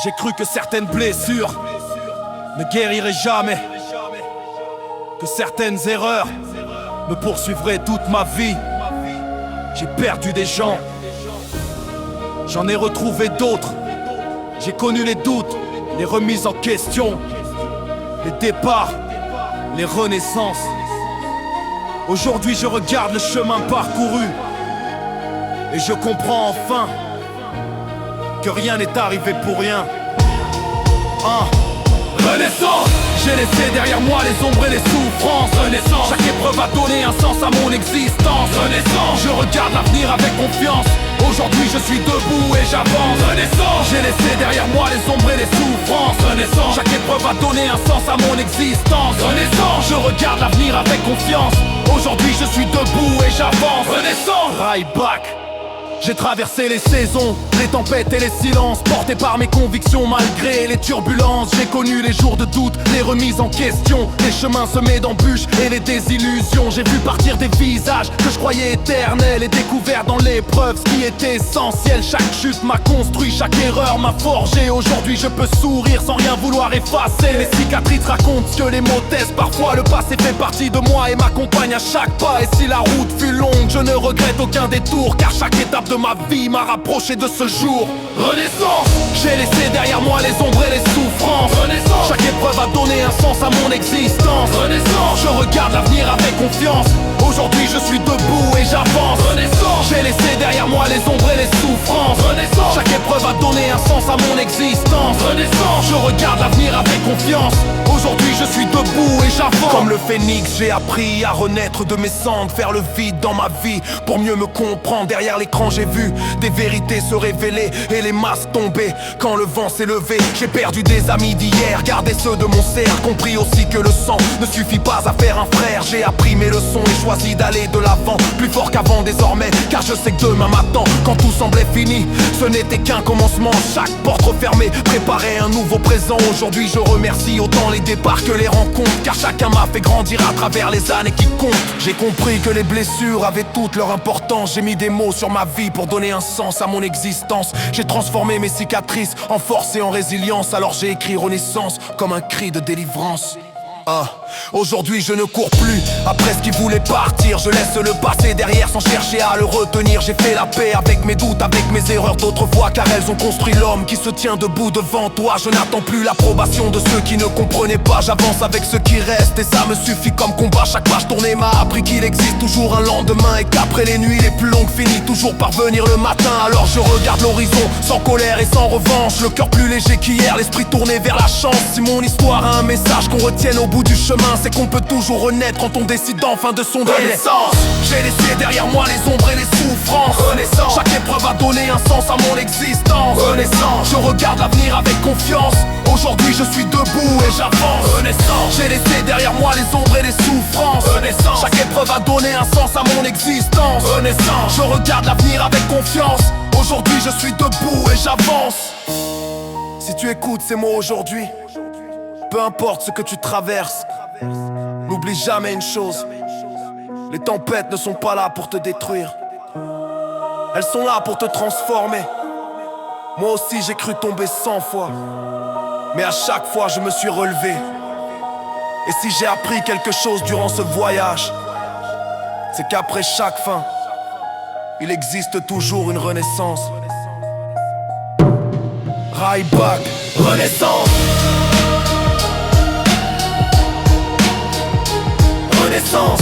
J'ai cru que certaines blessures ne guériraient jamais, que certaines erreurs me poursuivraient toute ma vie. J'ai perdu des gens, j'en ai retrouvé d'autres. J'ai connu les doutes, les remises en question, les départs, les renaissances. Aujourd'hui je regarde le chemin parcouru et je comprends enfin que rien n'est arrivé pour rien. Renaissance. J'ai laissé derrière moi les ombres et les souffrances. Renaissance. Chaque épreuve a donné un sens à mon existence. Renaissance. Je regarde l'avenir avec confiance. Aujourd'hui je suis debout et j'avance. Renaissance. J'ai laissé derrière moi les ombres et les souffrances. Renaissance. Chaque épreuve a donné un sens à mon existence. Renaissance. Je regarde l'avenir avec confiance. Aujourd'hui je suis debout et j'avance. Renaissance. Right back. J'ai traversé les saisons, les tempêtes et les silences, porté par mes convictions malgré les turbulences. J'ai connu les jours de doute, les remises en question, les chemins semés d'embûches et les désillusions. J'ai vu partir des visages que je croyais éternels et découvert dans l'épreuve ce qui était essentiel. Chaque chute m'a construit, chaque erreur m'a forgé. Aujourd'hui je peux sourire sans rien vouloir effacer. Les cicatrices racontent ce que les mots taisent. Parfois le passé fait partie de moi et m'accompagne à chaque pas. Et si la route fut longue, je ne regrette aucun détour, car chaque étape de ma vie m'a rapproché de ce jour. Renaissance. J'ai laissé derrière moi les ombres et les souffrances. Renaissance. Chaque épreuve a donné un sens à mon existence. Renaissance. Je regarde l'avenir avec confiance. Aujourd'hui je suis debout et j'avance. Renaissance. J'ai laissé derrière moi les ombres et les souffrances. Renaissance. Chaque épreuve a donné un sens à mon existence. Renaissance. Je regarde l'avenir avec confiance. Aujourd'hui je suis debout et j'avance. Comme le phénix j'ai appris à renaître de mes cendres, faire le vide dans ma vie pour mieux me comprendre. Derrière l'écran j'ai vu des vérités se révéler et les masques tomber quand le vent s'est levé. J'ai perdu des amis d'hier, gardé ceux de mon cercle. Compris aussi que le sang ne suffit pas à faire un frère. J'ai appris mes leçons et choisi d'aller de l'avant, plus fort qu'avant désormais, car je sais que demain m'attend. Quand tout semblait fini, ce n'était qu'un commencement. Chaque porte refermée préparait un nouveau présent. Aujourd'hui je remercie autant les départs que les rencontres, car chacun m'a fait grandir à travers les années qui comptent. J'ai compris que les blessures avaient toute leur importance. J'ai mis des mots sur ma vie pour donner un sens à mon existence. J'ai transformé mes cicatrices en force et en résilience. Alors j'ai écrit renaissance comme un cri de délivrance. Aujourd'hui je ne cours plus après ce qui voulait partir. Je laisse le passé derrière sans chercher à le retenir. J'ai fait la paix avec mes doutes, avec mes erreurs d'autrefois, car elles ont construit l'homme qui se tient debout devant toi. Je n'attends plus l'approbation de ceux qui ne comprenaient pas. J'avance avec ce qui reste et ça me suffit comme combat. Chaque page tournée m'a appris qu'il existe toujours un lendemain, et qu'après les nuits les plus longues finit toujours par venir le matin. Alors je regarde l'horizon sans colère et sans revanche, le cœur plus léger qu'hier, l'esprit tourné vers la chance. Si mon histoire a un message qu'on retienne au bout du chemin, c'est qu'on peut toujours renaître quand on décide enfin de sombrer. Renaissance. J'ai laissé derrière moi les ombres et les souffrances. Renaissance. Chaque épreuve a donné un sens à mon existence. Renaissance. Je regarde l'avenir avec confiance. Aujourd'hui je suis debout et j'avance. Renaissance. J'ai laissé derrière moi les ombres et les souffrances. Renaissance. Chaque épreuve a donné un sens à mon existence. Renaissance. Je regarde l'avenir avec confiance. Aujourd'hui je suis debout et j'avance. Si tu écoutes ces mots aujourd'hui, peu importe ce que tu traverses, n'oublie jamais une chose: les tempêtes ne sont pas là pour te détruire, elles sont là pour te transformer. Moi aussi j'ai cru tomber 100 fois, mais à chaque fois je me suis relevé. Et si j'ai appris quelque chose durant ce voyage, c'est qu'après chaque fin, il existe toujours une renaissance. Right back. Renaissance. Renaissance.